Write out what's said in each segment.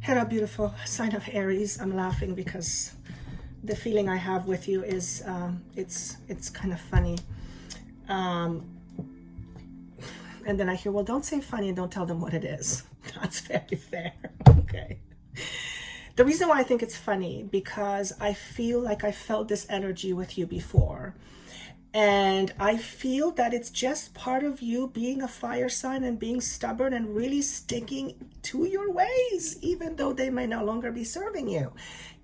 Hello, beautiful sign of Aries. I'm laughing because the feeling I have with you is it's kind of funny. And then I hear, well, don't say funny and don't tell them what it is. That's very fair. Okay. The reason why I think it's funny, because I feel like I felt this energy with you before. And I feel that it's just part of you being a fire sign and being stubborn and really sticking to your ways, even though they may no longer be serving you.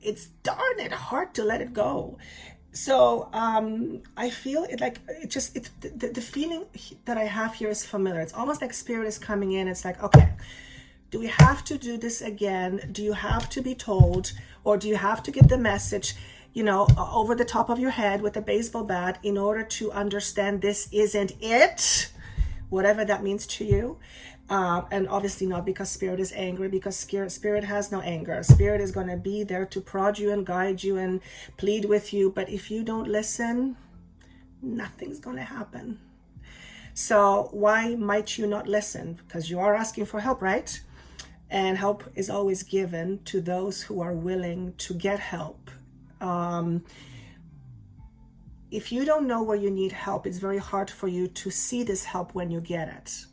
It's darn it hard to let it go. So I feel it like the feeling that I have here is familiar. It's almost like spirit is coming in. It's like, okay, do we have to do this again? Do you have to be told, or do you have to get the message, you know, over the top of your head with a baseball bat in order to understand this isn't it, whatever that means to you. And obviously not because spirit is angry, because spirit has no anger. Spirit is going to be there to prod you and guide you and plead with you. But if you don't listen, nothing's going to happen. So why might you not listen? Because you are asking for help, right? And help is always given to those who are willing to get help. If you don't know where you need help, it's very hard for you to see this help when you get it.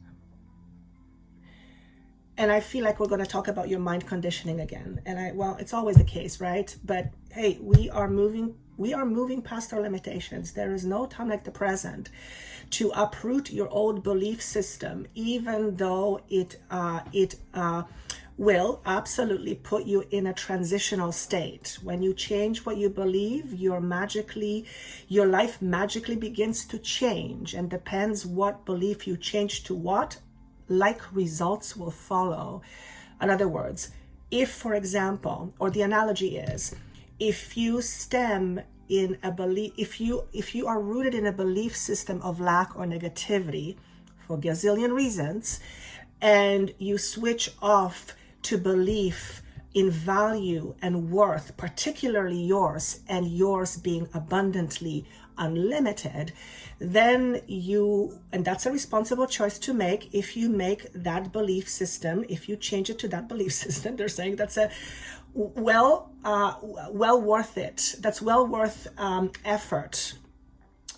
And I feel like we're going to talk about your mind conditioning again. And well, it's always the case, right? But hey, we are moving past our limitations. There is no time like the present to uproot your old belief system, even though it will absolutely put you in a transitional state. When you change what you believe, your life magically begins to change, and depends what belief you change to what, like results will follow. In other words, if, for example, or the analogy is, if you stem in a belief, if you are rooted in a belief system of lack or negativity for gazillion reasons, and you switch off to belief in value and worth, particularly yours, and yours being abundantly unlimited, then and that's a responsible choice to make. If you make that belief system, if you change it to that belief system, they're saying that's a well worth it. That's well worth effort,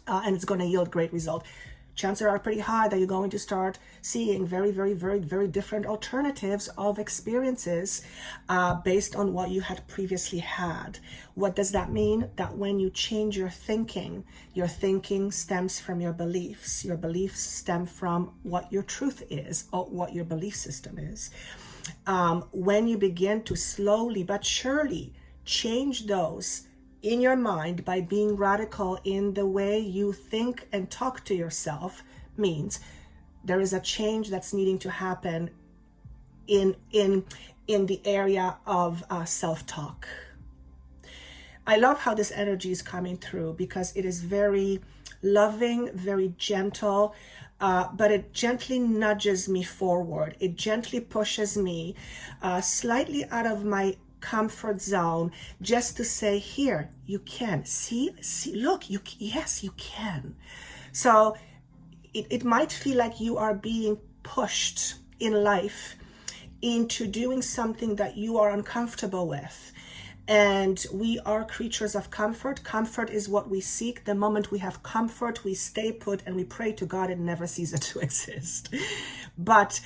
and it's going to yield great result. Chances are pretty high that you're going to start seeing very, very, very, very different alternatives of experiences based on what you had previously had. What does that mean? That when you change your thinking stems from your beliefs. Your beliefs stem from what your truth is, or what your belief system is. When you begin to slowly but surely change those in your mind by being radical in the way you think and talk to yourself, means there is a change that's needing to happen in the area of self-talk. I love how this energy is coming through, because it is very loving, very gentle, but it gently nudges me forward. It gently pushes me slightly out of my comfort zone, just to say, here, you can see, look, yes, you can. So it might feel like you are being pushed in life into doing something that you are uncomfortable with. And we are creatures of comfort. Comfort is what we seek. The moment we have comfort, we stay put and we pray to God it never ceases to exist. But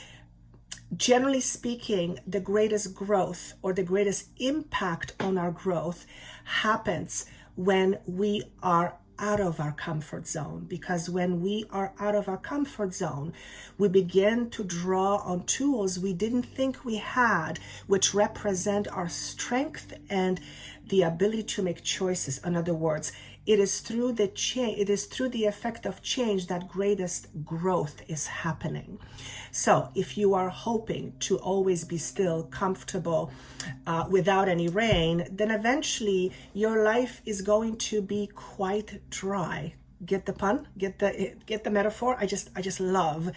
generally speaking, the greatest growth, or the greatest impact on our growth, happens when we are out of our comfort zone. Because when we are out of our comfort zone, we begin to draw on tools we didn't think we had, which represent our strength and the ability to make choices. In other words, it is through the effect of change that greatest growth is happening. So if you are hoping to always be still, comfortable, without any rain, then eventually your life is going to be quite dry. Get the pun? Get the metaphor? I just love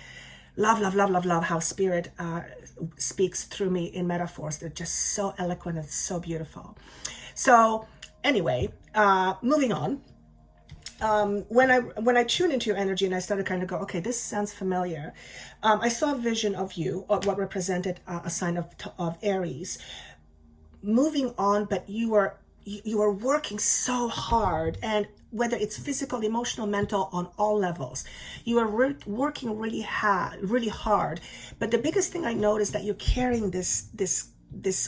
how spirit speaks through me in metaphors. They're just so eloquent and so beautiful. So anyway, moving on. When I tuned into your energy and I started kind of go, okay, this sounds familiar. I saw a vision of you, or what represented a sign of Aries, moving on, but you are working so hard, and whether it's physical, emotional, mental, on all levels, you are working really hard. But the biggest thing I noticed that you're carrying this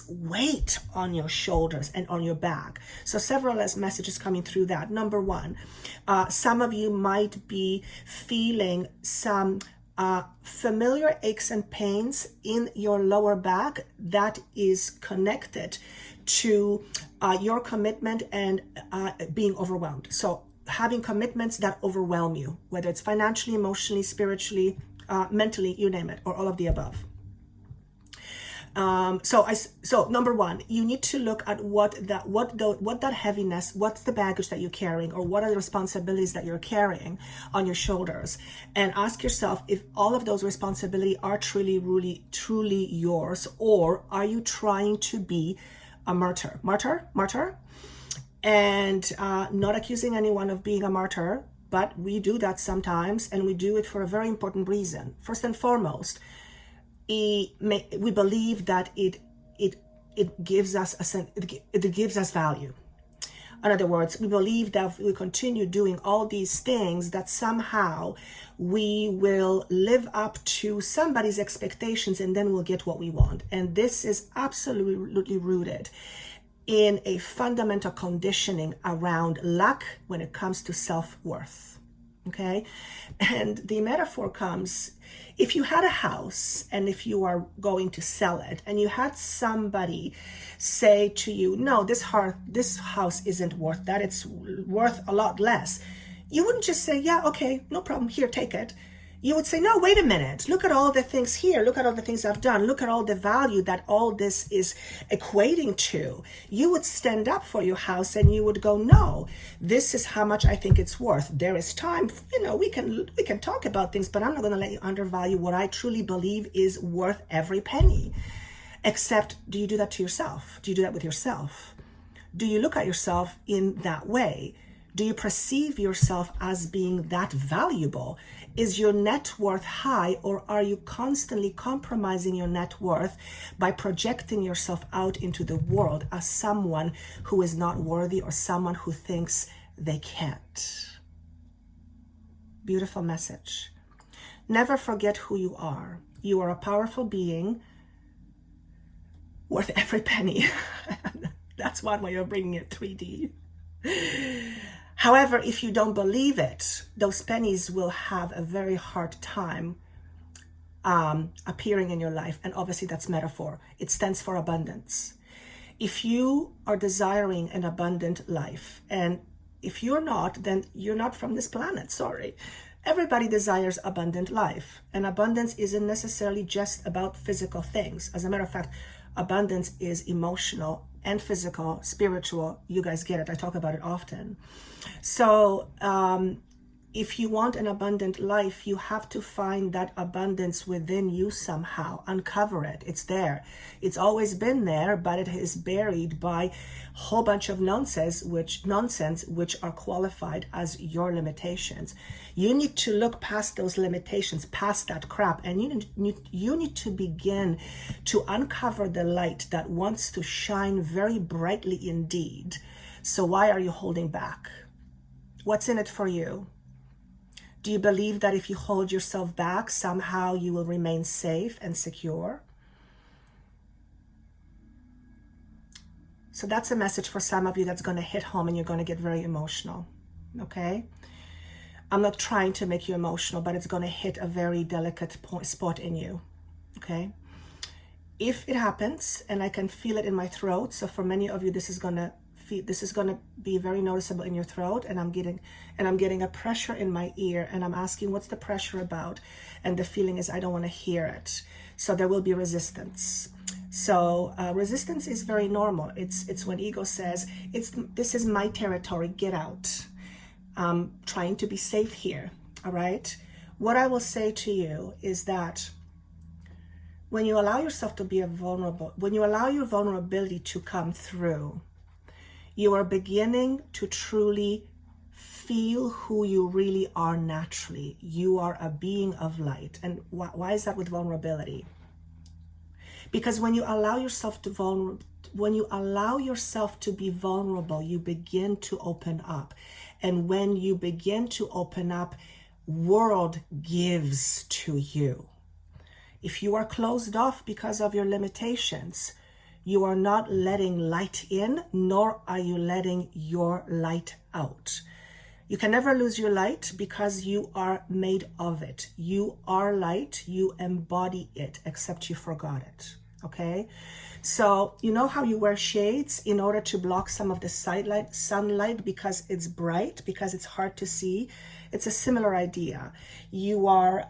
weight on your shoulders and on your back. So several messages coming through that. Number one, some of you might be feeling some familiar aches and pains in your lower back that is connected to your commitment and being overwhelmed. So having commitments that overwhelm you, whether it's financially, emotionally, spiritually, mentally, you name it, or all of the above. So number one, you need to look at what that heaviness, what's the baggage that you're carrying, or what are the responsibilities that you're carrying on your shoulders, and ask yourself if all of those responsibilities are truly yours, or are you trying to be a martyr, and not accusing anyone of being a martyr, but we do that sometimes, and we do it for a very important reason. First and foremost, we believe that it gives us it gives us value. In other words, we believe that if we continue doing all these things, that somehow we will live up to somebody's expectations, and then we'll get what we want. And this is absolutely rooted in a fundamental conditioning around lack when it comes to self-worth. Okay? And the metaphor comes, if you had a house and if you are going to sell it, and you had somebody say to you, no, this house isn't worth that, it's worth a lot less, you wouldn't just say, yeah, okay, no problem, here, take it. You would say, no, wait a minute, look at all the things here, look at all the things I've done, look at all the value that all this is equating to. You would stand up for your house and you would go, no, this is how much I think it's worth. There is time, we can talk about things, but I'm not going to let you undervalue what I truly believe is worth every penny. Except, do you do that to yourself? Do you do that with yourself? Do you look at yourself in that way? Do you perceive yourself as being that valuable? Is your net worth high, or are you constantly compromising your net worth by projecting yourself out into the world as someone who is not worthy, or someone who thinks they can't? Beautiful message. Never forget who you are. You are a powerful being worth every penny. That's one way of bringing it 3D. However, if you don't believe it, those pennies will have a very hard time appearing in your life. And obviously that's metaphor. It stands for abundance. If you are desiring an abundant life, and if you're not, then you're not from this planet, sorry. Everybody desires abundant life. And abundance isn't necessarily just about physical things. As a matter of fact, abundance is emotional and physical, spiritual. You guys get it. I talk about it often. So if you want an abundant life, you have to find that abundance within you somehow. Uncover it. It's there. It's always been there, but it is buried by a whole bunch of nonsense which are qualified as your limitations. You need to look past those limitations, past that crap, and you need to begin to uncover the light that wants to shine very brightly indeed. So why are you holding back? What's in it for you? Do you believe that if you hold yourself back, somehow you will remain safe and secure? So that's a message for some of you that's going to hit home, and you're going to get very emotional, okay? I'm not trying to make you emotional, but it's going to hit a very delicate spot in you, okay? If it happens, and I can feel it in my throat, so for many of you, this is going to be very noticeable in your throat, and I'm getting a pressure in my ear, and I'm asking, what's the pressure about? And the feeling is, I don't want to hear it. So there will be resistance. So resistance is very normal. It's when ego says, this is my territory, get out. I'm trying to be safe here, all right? What I will say to you is that when you allow yourself to be vulnerable, when you allow your vulnerability to come through, you are beginning to truly feel who you really are naturally. You are a being of light. And why is that with vulnerability? Because when you allow yourself to allow yourself to be vulnerable, you begin to open up. And when you begin to open up, world gives to you. If you are closed off because of your limitations, you are not letting light in, nor are you letting your light out. You can never lose your light because you are made of it. You are light, you embody it, except you forgot it, okay? So you know how you wear shades in order to block some of the sunlight because it's bright, because it's hard to see? It's a similar idea. You are,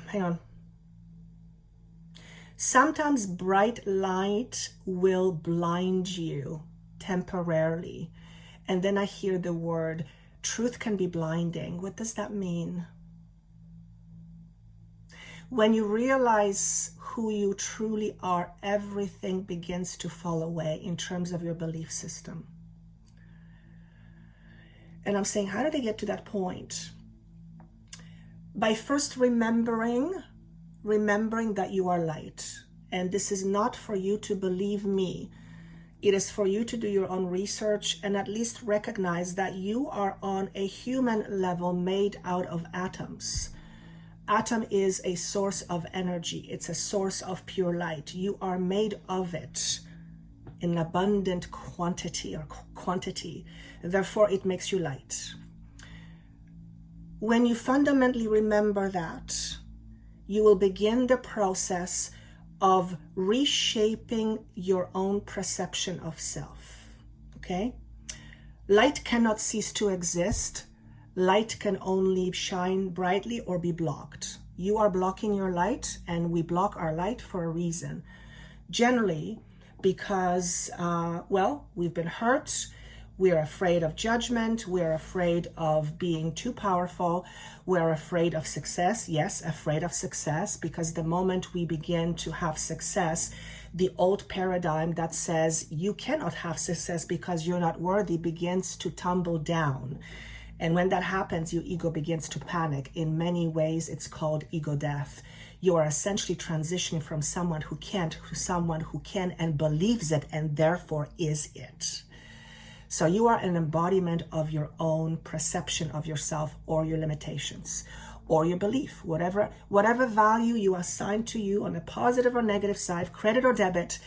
hang on. Sometimes bright light will blind you temporarily. And then I hear the word, truth can be blinding. What does that mean? When you realize who you truly are, everything begins to fall away in terms of your belief system. And I'm saying, how did I get to that point? By first remembering that you are light. And this is not for you to believe me. It is for you to do your own research and at least recognize that you are on a human level made out of atoms. Atom is a source of energy. It's a source of pure light. You are made of it in abundant quantity or quantity. Therefore, it makes you light. When you fundamentally remember that, you will begin the process of reshaping your own perception of self, okay? Light cannot cease to exist. Light can only shine brightly or be blocked. You are blocking your light, and we block our light for a reason. Generally, because, we've been hurt. We're afraid of judgment. We're afraid of being too powerful. We're afraid of success. Yes, afraid of success, because the moment we begin to have success, the old paradigm that says you cannot have success because you're not worthy begins to tumble down. And when that happens, your ego begins to panic. In many ways, it's called ego death. You are essentially transitioning from someone who can't to someone who can and believes it and therefore is it. So you are an embodiment of your own perception of yourself or your limitations or your belief, whatever value you assign to you on a positive or negative side, credit or debit,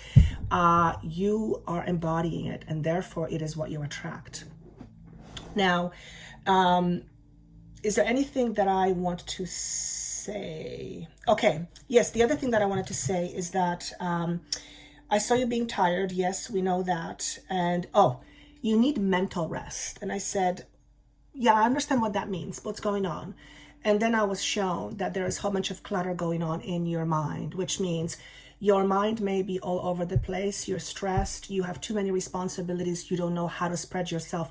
you are embodying it, and therefore it is what you attract. Now, is there anything that I want to say? Okay, yes, the other thing that I wanted to say is that I saw you being tired. Yes, we know that. And you need mental rest. And I said, yeah, I understand what that means. What's going on? And then I was shown that there is a whole bunch of clutter going on in your mind, which means your mind may be all over the place. You're stressed. You have too many responsibilities. You don't know how to spread yourself,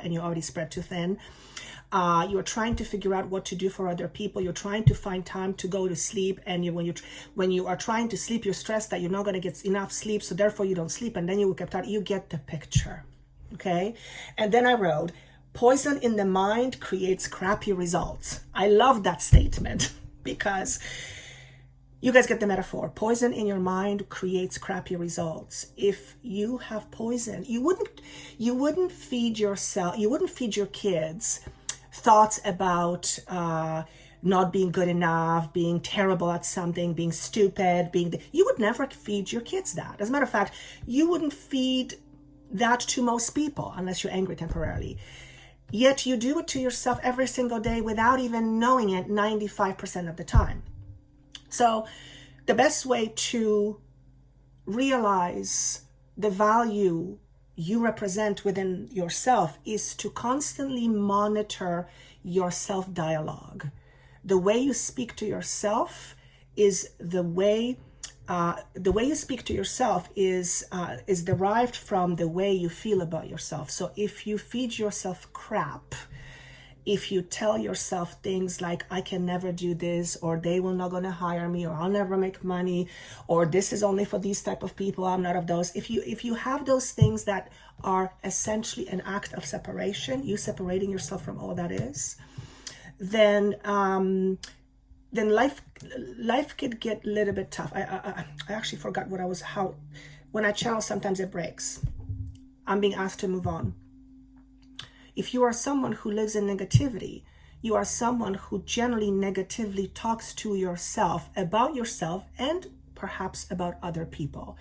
and you're already spread too thin. You're trying to figure out what to do for other people. You're trying to find time to go to sleep. And when you are trying to sleep, you're stressed that you're not going to get enough sleep. So therefore you don't sleep. And then you wake up tired. You get the picture. Okay. And then I wrote, poison in the mind creates crappy results. I love that statement because you guys get the metaphor. Poison in your mind creates crappy results. If you have poison, you wouldn't feed yourself, you wouldn't feed your kids thoughts about not being good enough, being terrible at something, being stupid, you would never feed your kids that. As a matter of fact, you wouldn't feed that to most people unless you're angry temporarily. Yet you do it to yourself every single day without even knowing it 95% of the time. So the best way to realize the value you represent within yourself is to constantly monitor your self-dialogue. The way you speak to yourself is the way you speak to yourself is derived from the way you feel about yourself. So if you feed yourself crap, if you tell yourself things like, I can never do this, or they will not going to hire me, or I'll never make money, or this is only for these type of people, I'm not of those. If you have those things that are essentially an act of separation, you separating yourself from all that is, then then life could get a little bit tough. I actually forgot when I channel, sometimes it breaks. I'm being asked to move on. If you are someone who lives in negativity, you are someone who generally negatively talks to yourself, about yourself, and perhaps about other people.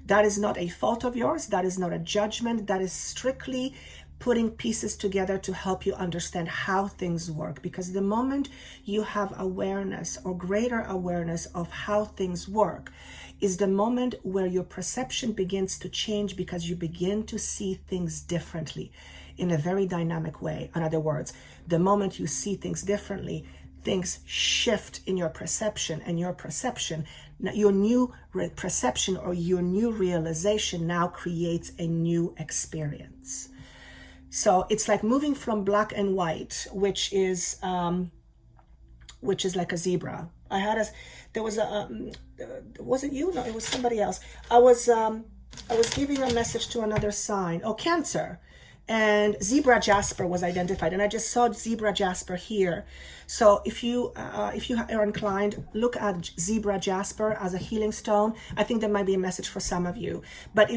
That is not a fault of yours. That is not a judgment. That is strictly putting pieces together to help you understand how things work. Because the moment you have awareness or greater awareness of how things work is the moment where your perception begins to change, because you begin to see things differently in a very dynamic way. In other words, the moment you see things differently, things shift in your perception, and your new perception or your new realization now creates a new experience. So it's like moving from black and white, which is like a zebra. Was it you? No, it was somebody else. I was giving a message to another sign. Oh, Cancer. And zebra jasper was identified, and I just saw zebra jasper here. So if you are inclined, look at zebra jasper as a healing stone. I think there might be a message for some of you, but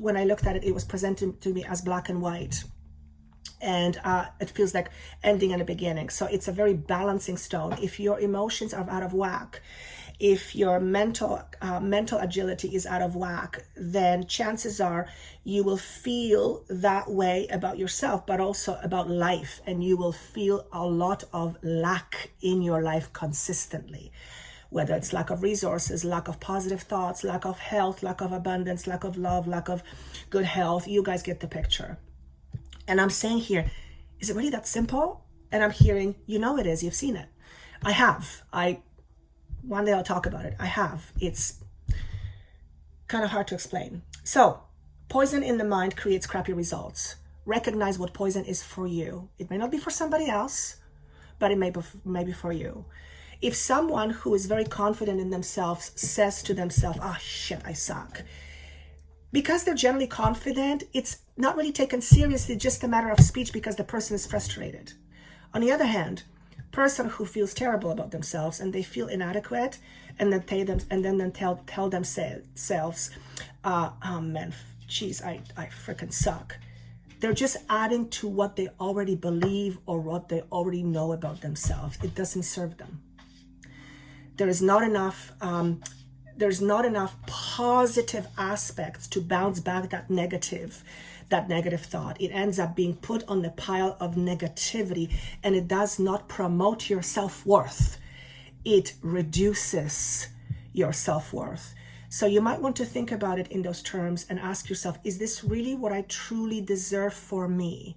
when I looked at it, it was presented to me as black and white, and it feels like ending and a beginning. So it's a very balancing stone. If your emotions are out of whack, if your mental agility is out of whack, then chances are you will feel that way about yourself, but also about life, and you will feel a lot of lack in your life consistently, whether it's lack of resources, lack of positive thoughts, lack of health, lack of abundance, lack of love, lack of good health. You guys get the picture. And I'm saying here, is it really that simple? And I'm hearing, it is, you've seen it. I have. One day I'll talk about it. I have. It's kind of hard to explain. So, poison in the mind creates crappy results. Recognize what poison is for you. It may not be for somebody else, but it may be for you. If someone who is very confident in themselves says to themselves, "Oh shit, I suck," because they're generally confident, it's not really taken seriously, just a matter of speech, because the person is frustrated. On the other hand, person who feels terrible about themselves and they feel inadequate, and then tell themselves, "Oh man, geez, I freaking suck." They're just adding to what they already believe or what they already know about themselves. It doesn't serve them. There's not enough positive aspects to bounce back that negative thought. It ends up being put on the pile of negativity, and it does not promote your self-worth. It reduces your self-worth. So you might want to think about it in those terms and ask yourself, is this really what I truly deserve for me?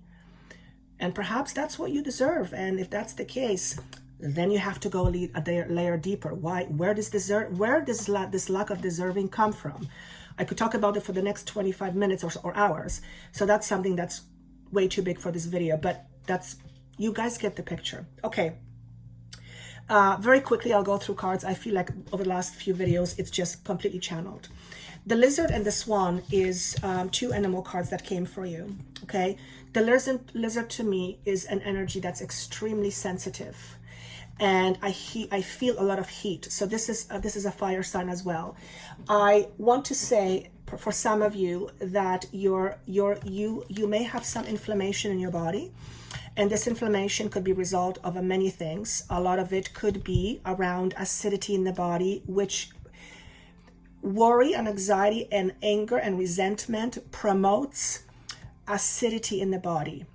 And perhaps that's what you deserve. And if that's the case, then you have to go a layer deeper. Why? Where does this lack of deserving come from? I could talk about it for the next 25 minutes or hours. So that's something that's way too big for this video, but you guys get the picture. Okay. Very quickly, I'll go through cards. I feel like over the last few videos, it's just completely channeled. The lizard and the swan is two animal cards that came for you. Okay. The lizard to me is an energy that's extremely sensitive. And I feel a lot of heat. So this is a fire sign as well. I want to say for some of you that you may have some inflammation in your body, and this inflammation could be a result of many things. A lot of it could be around acidity in the body, which worry and anxiety and anger and resentment promotes acidity in the body.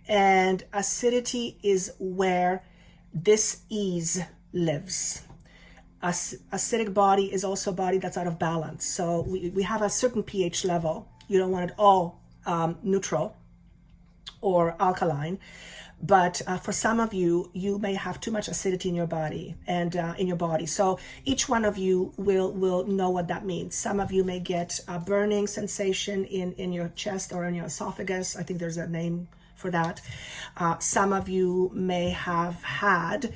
And acidity is where dis-ease lives. Acidic body is also a body that's out of balance. So we have a certain pH level. You don't want it all neutral or alkaline. But for some of you, you may have too much acidity in your body and in your body. So each one of you will know what that means. Some of you may get a burning sensation in your chest or in your esophagus. I think there's a name for that. Some of you may have had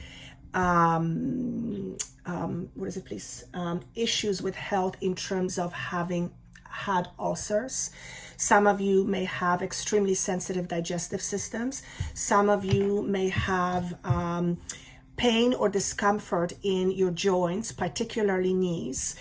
issues with health in terms of having had ulcers. Some of you may have extremely sensitive digestive systems. Some of you may have pain or discomfort in your joints, particularly knees.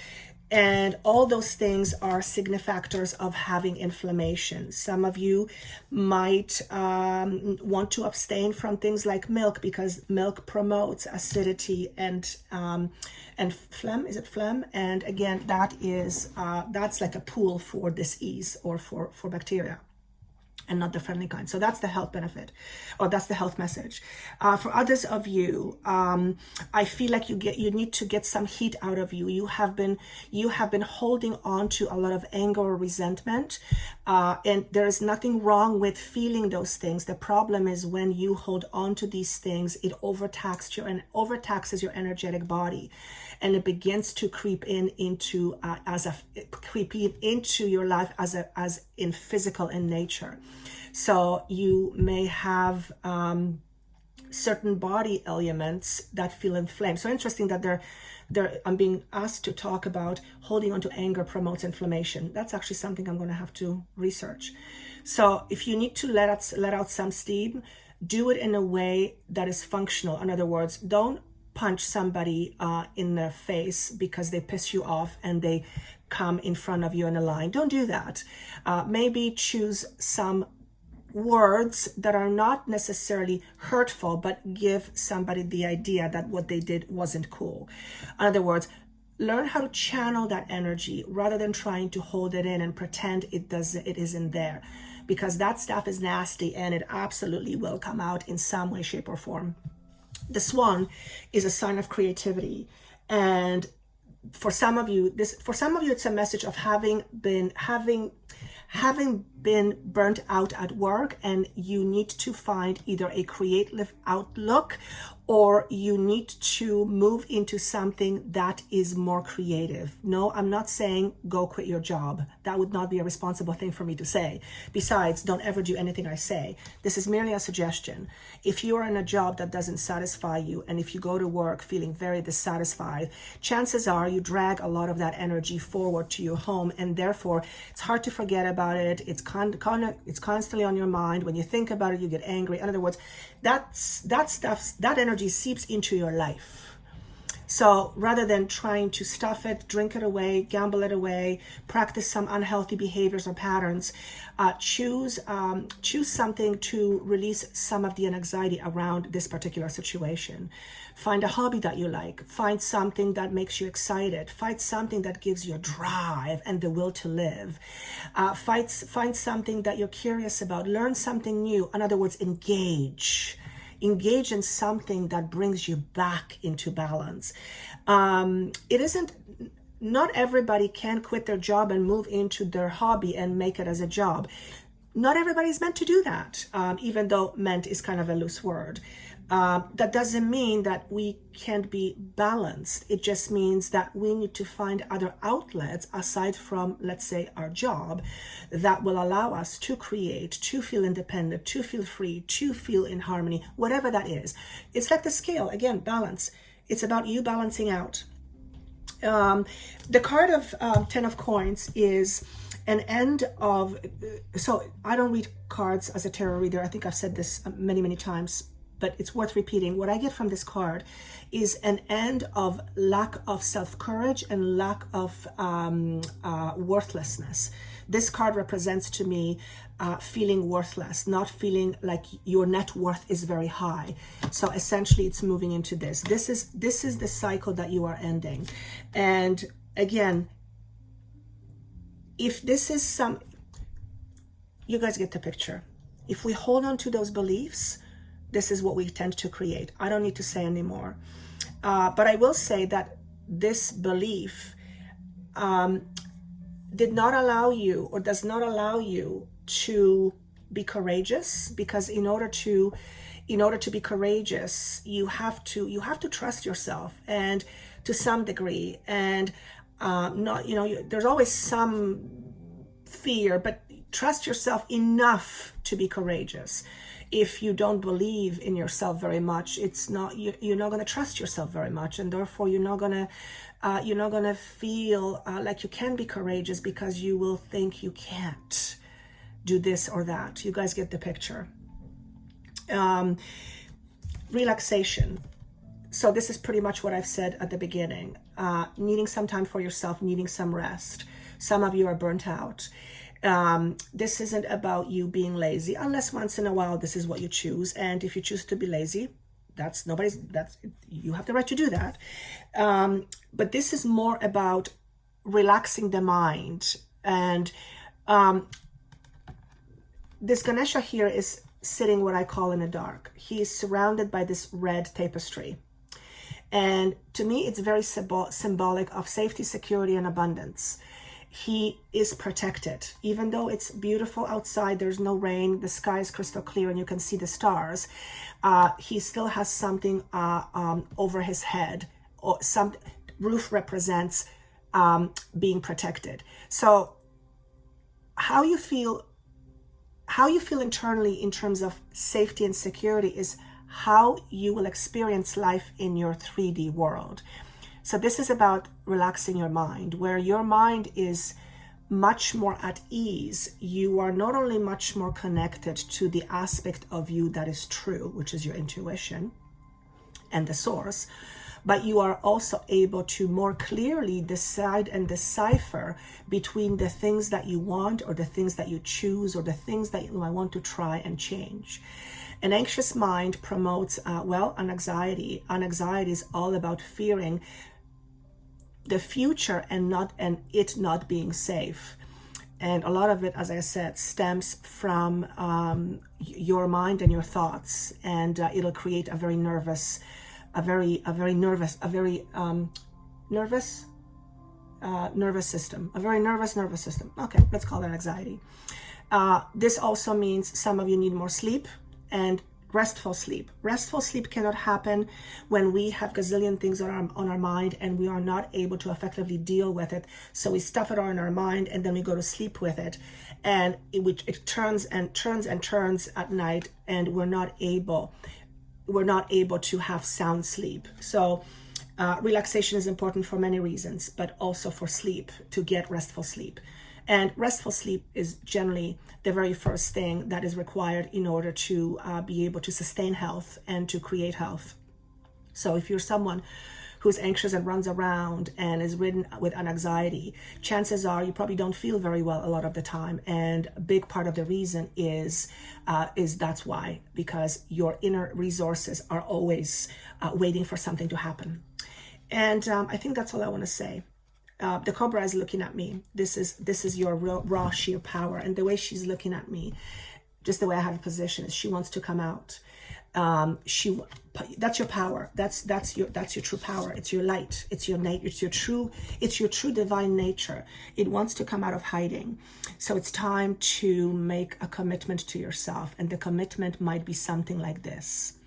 And all those things are signifactors of having inflammation. Some of you might want to abstain from things like milk, because milk promotes acidity and phlegm. Is it phlegm? And again, that's like a pool for disease or for bacteria, and not the friendly kind. So that's the health benefit, or that's the health message. For others of you, I feel like you need to get some heat out of you. You have been holding on to a lot of anger or resentment, and there is nothing wrong with feeling those things. The problem is when you hold on to these things, it overtaxes your energetic body, and it begins to creep into your life as in physical in nature. So you may have certain body elements that feel inflamed. So interesting that I'm being asked to talk about holding on to anger promotes inflammation. That's actually something I'm going to have to research. So if you need to let out some steam, do it in a way that is functional. In other words, don't punch somebody in the face because they piss you off and they come in front of you in a line. Don't do that. Maybe choose some words that are not necessarily hurtful, but give somebody the idea that what they did wasn't cool. In other words, learn how to channel that energy rather than trying to hold it in and pretend it isn't there, because that stuff is nasty and it absolutely will come out in some way, shape, or form. The swan is a sign of creativity, and for some of you, it's a message of having been burnt out at work, and you need to find either a creative outlook or you need to move into something that is more creative. No, I'm not saying go quit your job. That would not be a responsible thing for me to say. Besides, don't ever do anything I say. This is merely a suggestion. If you are in a job that doesn't satisfy you, and if you go to work feeling very dissatisfied, chances are you drag a lot of that energy forward to your home, and therefore it's hard to forget about it. It's constantly on your mind. When you think about it, you get angry. In other words, that energy seeps into your life. So rather than trying to stuff it, drink it away, gamble it away, practice some unhealthy behaviors or patterns, choose something to release some of the anxiety around this particular situation. Find a hobby that you like. Find something that makes you excited. Find something that gives you a drive and the will to live. Find something that you're curious about. Learn something new. In other words, engage in something that brings you back into balance. Not everybody can quit their job and move into their hobby and make it as a job. Not everybody's meant to do that, even though meant is kind of a loose word. That doesn't mean that we can't be balanced. It just means that we need to find other outlets aside from, let's say, our job, that will allow us to create, to feel independent, to feel free, to feel in harmony, whatever that is. It's like the scale, again, balance. It's about you balancing out. The card of 10 of coins is an end of, so I don't read cards as a tarot reader. I think I've said this many, many times, but it's worth repeating. What I get from this card is an end of lack of self-courage and lack of worthlessness. This card represents to me feeling worthless, not feeling like your net worth is very high. So essentially it's moving into this. This is the cycle that you are ending. And again, if this is you guys get the picture. If we hold on to those beliefs, this is what we tend to create. I don't need to say anymore. But I will say that this belief did not allow you, or does not allow you, to be courageous, because in order to be courageous, you have to trust yourself, and to some degree, and there's always some fear, but trust yourself enough to be courageous. If you don't believe in yourself very much, you're not going to trust yourself very much, and therefore you're not going to feel like you can be courageous, because you will think you can't do this or that. You guys get the picture. Relaxation. So this is pretty much what I've said at the beginning. Needing some time for yourself, needing some rest. Some of you are burnt out. This isn't about you being lazy, unless once in a while this is what you choose. And if you choose to be lazy, you have the right to do that. But this is more about relaxing the mind. And this Ganesha here is sitting what I call in the dark. He is surrounded by this red tapestry. And to me, it's very symbolic of safety, security, and abundance. He is protected. Even though it's beautiful outside, there's no rain, the sky is crystal clear, and you can see the stars, he still has something over his head. Or some roof represents being protected. So how you feel internally in terms of safety and security is how you will experience life in your 3D world. So this is about relaxing your mind. Where your mind is much more at ease, you are not only much more connected to the aspect of you that is true, which is your intuition and the source, but you are also able to more clearly decide and decipher between the things that you want, or the things that you choose, or the things that you want to try and change. An anxious mind promotes, an anxiety. An anxiety is all about fearing the future and it not being safe. And a lot of it, as I said, stems from your mind and your thoughts, and it'll create a very nervous nervous system. Okay, let's call that anxiety. This also means some of you need more sleep and restful sleep. Restful sleep cannot happen when we have gazillion things on our mind and we are not able to effectively deal with it. So we stuff it all in our mind and then we go to sleep with it, and it turns and turns at night, and we're not able to have sound sleep. So relaxation is important for many reasons, but also for sleep, to get restful sleep. And restful sleep is generally the very first thing that is required in order to be able to sustain health and to create health. So if you're someone who's anxious and runs around and is ridden with an anxiety, chances are you probably don't feel very well a lot of the time. And a big part of the reason is that's why, because your inner resources are always waiting for something to happen. And I think that's all I want to say. The cobra is looking at me. This is your real, raw, sheer power. And the way she's looking at me, just the way I have a position, is she wants to come out. That's your power. That's your true power. It's your light. It's your your true divine nature. It wants to come out of hiding. So it's time to make a commitment to yourself. And the commitment might be something like this.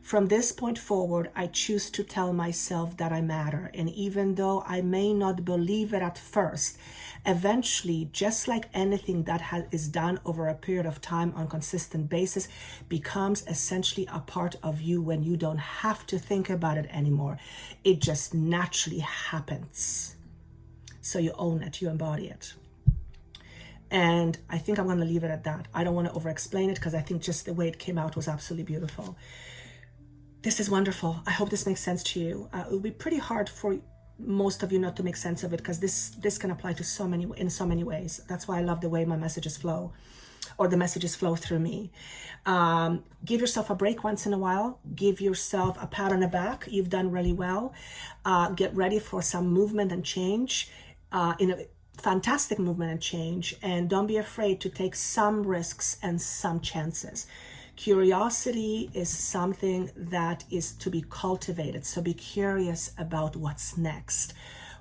From this point forward, I choose to tell myself that I matter. And even though I may not believe it at first, eventually, just like anything that is done over a period of time on a consistent basis, becomes essentially a part of you when you don't have to think about it anymore. It just naturally happens. So you own it, you embody it. And I think I'm going to leave it at that. I don't want to over-explain it because I think just the way it came out was absolutely beautiful. This is wonderful. I hope this makes sense to you. It will be pretty hard for most of you not to make sense of it, because this can apply to in so many ways. That's why I love the way my messages flow, or the messages flow through me. Give yourself a break once in a while. Give yourself a pat on the back. You've done really well. Get ready for some movement and change, in a fantastic movement and change. And don't be afraid to take some risks and some chances. Curiosity is something that is to be cultivated. So be curious about what's next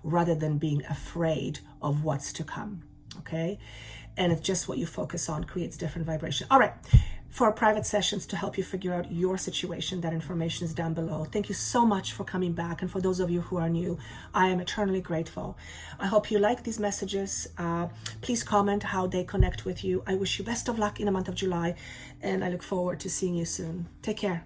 rather than being afraid of what's to come. Okay? And it's just what you focus on creates different vibration. All right. For private sessions to help you figure out your situation, that information is down below. Thank you so much for coming back. And for those of you who are new, I am eternally grateful. I hope you like these messages. Please comment how they connect with you. I wish you best of luck in the month of July, and I look forward to seeing you soon. Take care.